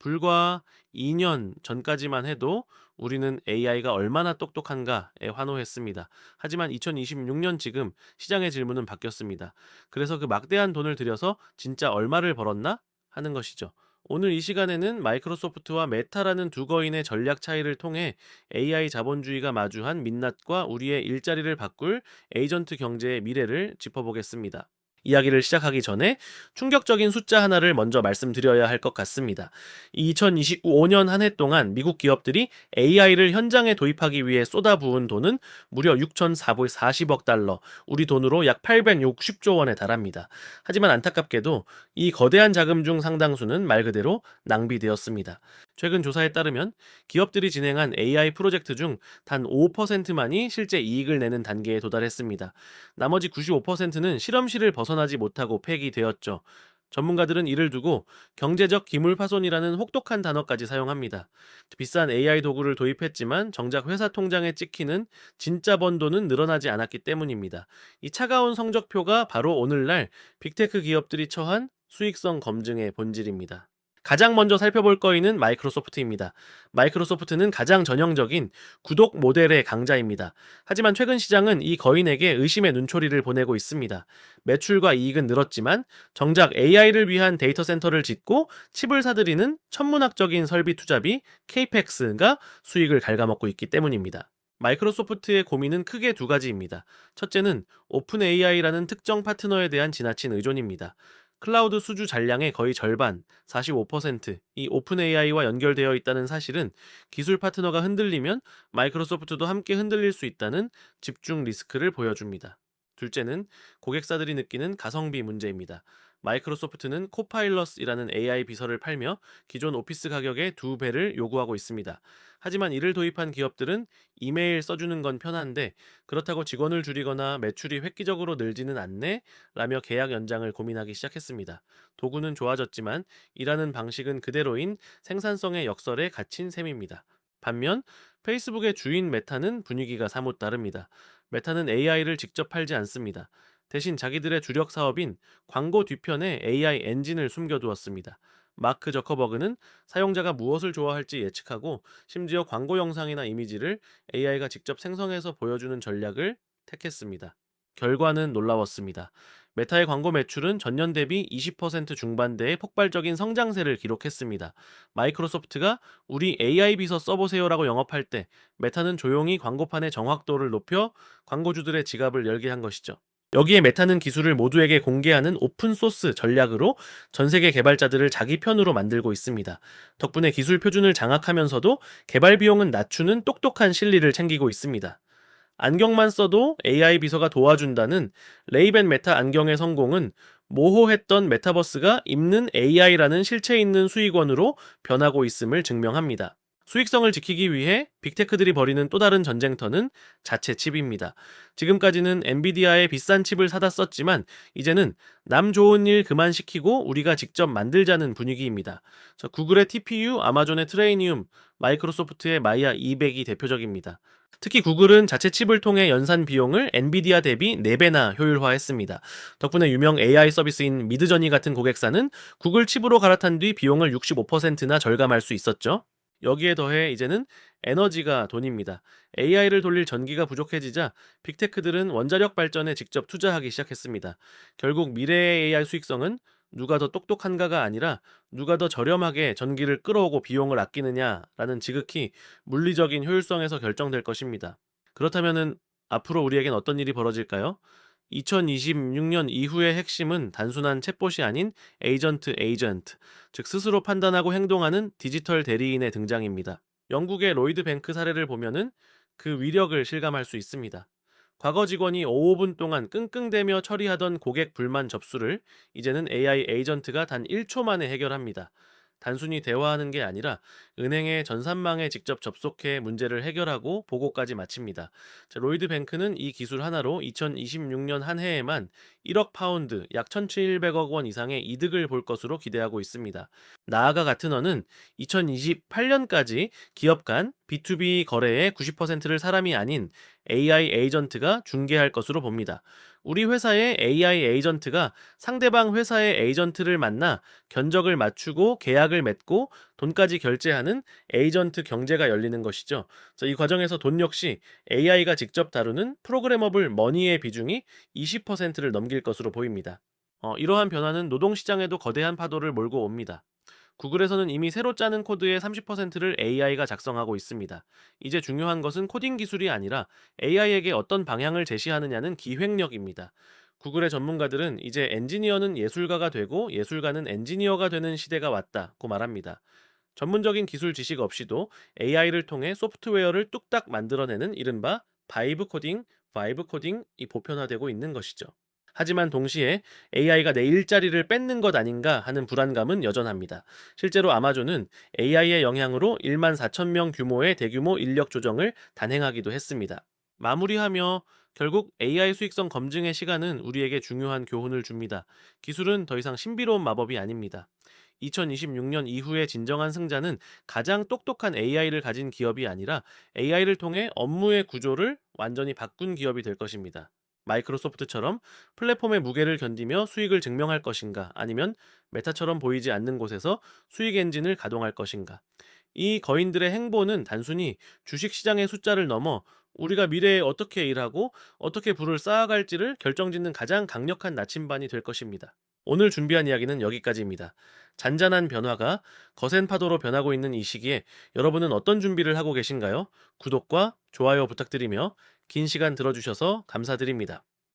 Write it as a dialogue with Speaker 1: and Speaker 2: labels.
Speaker 1: 불과 2년 전까지만 해도 우리는 AI가 얼마나 똑똑한가에 환호했습니다. 하지만 2026년 지금 시장의 질문은 바뀌었습니다. 그래서 그 막대한 돈을 들여서 진짜 얼마를 벌었나 하는 것이죠. 오늘 이 시간에는 마이크로소프트와 메타라는 두 거인의 전략 차이를 통해 AI 자본주의가 마주한 민낯과 우리의 일자리를 바꿀 에이전트 경제의 미래를 짚어보겠습니다. 이야기를 시작하기 전에 충격적인 숫자 하나를 먼저 말씀드려야 할 것 같습니다. 2025년 한 해 동안 미국 기업들이 AI를 현장에 도입하기 위해 쏟아부은 돈은 무려 6,440억 달러, 우리 돈으로 약 860조 원에 달합니다. 하지만 안타깝게도 이 거대한 자금 중 상당수는 말 그대로 낭비되었습니다. 최근 조사에 따르면 기업들이 진행한 AI 프로젝트 중 단 5%만이 실제 이익을 내는 단계에 도달했습니다. 나머지 95%는 실험실을 벗어나지 못하고 폐기되었죠. 전문가들은 이를 두고 경제적 기물파손이라는 혹독한 단어까지 사용합니다. 비싼 AI 도구를 도입했지만 정작 회사 통장에 찍히는 진짜 번 돈은 늘어나지 않았기 때문입니다. 이 차가운 성적표가 바로 오늘날 빅테크 기업들이 처한 수익성 검증의 본질입니다. 가장 먼저 살펴볼 거인은 마이크로소프트입니다. 마이크로소프트는 가장 전형적인 구독 모델의 강자입니다. 하지만 최근 시장은 이 거인에게 의심의 눈초리를 보내고 있습니다. 매출과 이익은 늘었지만 정작 AI를 위한 데이터 센터를 짓고 칩을 사들이는 천문학적인 설비 투자비 KPEX가 수익을 갉아먹고 있기 때문입니다. 마이크로소프트의 고민은 크게 두 가지입니다. 첫째는 오픈 AI라는 특정 파트너에 대한 지나친 의존입니다. 클라우드 수주 잔량의 거의 절반, 45%이 오픈 AI와 연결되어 있다는 사실은 기술 파트너가 흔들리면 마이크로소프트도 함께 흔들릴 수 있다는 집중 리스크를 보여줍니다. 둘째는 고객사들이 느끼는 가성비 문제입니다. 마이크로소프트는 코파일럿이라는 AI 비서를 팔며 기존 오피스 가격의 2배를 요구하고 있습니다. 하지만 이를 도입한 기업들은 이메일 써주는 건 편한데 그렇다고 직원을 줄이거나 매출이 획기적으로 늘지는 않네? 라며 계약 연장을 고민하기 시작했습니다. 도구는 좋아졌지만 일하는 방식은 그대로인 생산성의 역설에 갇힌 셈입니다. 반면 페이스북의 주인 메타는 분위기가 사뭇 다릅니다. 메타는 AI를 직접 팔지 않습니다. 대신 자기들의 주력 사업인 광고 뒤편에 AI 엔진을 숨겨두었습니다. 마크 저커버그는 사용자가 무엇을 좋아할지 예측하고 심지어 광고 영상이나 이미지를 AI가 직접 생성해서 보여주는 전략을 택했습니다. 결과는 놀라웠습니다. 메타의 광고 매출은 전년 대비 20% 중반대의 폭발적인 성장세를 기록했습니다. 마이크로소프트가 우리 AI 비서 써보세요라고 영업할 때 메타는 조용히 광고판의 정확도를 높여 광고주들의 지갑을 열게 한 것이죠. 여기에 메타는 기술을 모두에게 공개하는 오픈소스 전략으로 전 세계 개발자들을 자기 편으로 만들고 있습니다. 덕분에 기술 표준을 장악하면서도 개발 비용은 낮추는 똑똑한 실리를 챙기고 있습니다. 안경만 써도 AI 비서가 도와준다는 레이벤 메타 안경의 성공은 모호했던 메타버스가 입는 AI라는 실체 있는 수익원으로 변하고 있음을 증명합니다. 수익성을 지키기 위해 빅테크들이 벌이는 또 다른 전쟁터는 자체 칩입니다. 지금까지는 엔비디아의 비싼 칩을 사다 썼지만 이제는 남 좋은 일 그만 시키고 우리가 직접 만들자는 분위기입니다. 구글의 TPU, 아마존의 트레이니움, 마이크로소프트의 마이아 200이 대표적입니다. 특히 구글은 자체 칩을 통해 연산 비용을 엔비디아 대비 4배나 효율화했습니다. 덕분에 유명 AI 서비스인 미드저니 같은 고객사는 구글 칩으로 갈아탄 뒤 비용을 65%나 절감할 수 있었죠. 여기에 더해 이제는 에너지가 돈입니다. AI를 돌릴 전기가 부족해지자 빅테크들은 원자력 발전에 직접 투자하기 시작했습니다. 결국 미래의 AI 수익성은 누가 더 똑똑한가가 아니라 누가 더 저렴하게 전기를 끌어오고 비용을 아끼느냐라는 지극히 물리적인 효율성에서 결정될 것입니다. 그렇다면 앞으로 우리에겐 어떤 일이 벌어질까요? 2026년 이후의 핵심은 단순한 챗봇이 아닌 에이전트, 즉 스스로 판단하고 행동하는 디지털 대리인의 등장입니다. 영국의 로이드 뱅크 사례를 보면은 그 위력을 실감할 수 있습니다. 과거 직원이 5분 동안 끙끙대며 처리하던 고객 불만 접수를 이제는 AI 에이전트가 단 1초 만에 해결합니다. 단순히 대화하는 게 아니라 은행의 전산망에 직접 접속해 문제를 해결하고 보고까지 마칩니다. 로이드 뱅크는 이 기술 하나로 2026년 한 해에만 1억 파운드, 약 1,700억 원 이상의 이득을 볼 것으로 기대하고 있습니다. 나아가 가트너는 2028년까지 기업 간 B2B 거래의 90%를 사람이 아닌 AI 에이전트가 중개할 것으로 봅니다. 우리 회사의 AI 에이전트가 상대방 회사의 에이전트를 만나 견적을 맞추고 계약을 맺고 돈까지 결제하는 에이전트 경제가 열리는 것이죠. 이 과정에서 돈 역시 AI가 직접 다루는 프로그래머블 머니의 비중이 20%를 넘길 것으로 보입니다. 이러한 변화는 노동시장에도 거대한 파도를 몰고 옵니다. 구글에서는 이미 새로 짜는 코드의 30%를 AI가 작성하고 있습니다. 이제 중요한 것은 코딩 기술이 아니라 AI에게 어떤 방향을 제시하느냐는 기획력입니다. 구글의 전문가들은 이제 엔지니어는 예술가가 되고 예술가는 엔지니어가 되는 시대가 왔다고 말합니다. 전문적인 기술 지식 없이도 AI를 통해 소프트웨어를 뚝딱 만들어내는 이른바 바이브 코딩이 보편화되고 있는 것이죠. 하지만 동시에 AI가 내 일자리를 뺏는 것 아닌가 하는 불안감은 여전합니다. 실제로 아마존은 AI의 영향으로 1만 4천 명 규모의 대규모 인력 조정을 단행하기도 했습니다. 마무리하며 결국 AI 수익성 검증의 시간은 우리에게 중요한 교훈을 줍니다. 기술은 더 이상 신비로운 마법이 아닙니다. 2026년 이후의 진정한 승자는 가장 똑똑한 AI를 가진 기업이 아니라 AI를 통해 업무의 구조를 완전히 바꾼 기업이 될 것입니다. 마이크로소프트처럼 플랫폼의 무게를 견디며 수익을 증명할 것인가, 아니면 메타처럼 보이지 않는 곳에서 수익 엔진을 가동할 것인가. 이 거인들의 행보는 단순히 주식시장의 숫자를 넘어 우리가 미래에 어떻게 일하고 어떻게 부를 쌓아갈지를 결정짓는 가장 강력한 나침반이 될 것입니다. 오늘 준비한 이야기는 여기까지입니다. 잔잔한 변화가 거센 파도로 변하고 있는 이 시기에 여러분은 어떤 준비를 하고 계신가요? 구독과 좋아요 부탁드리며 긴 시간 들어주셔서 감사드립니다.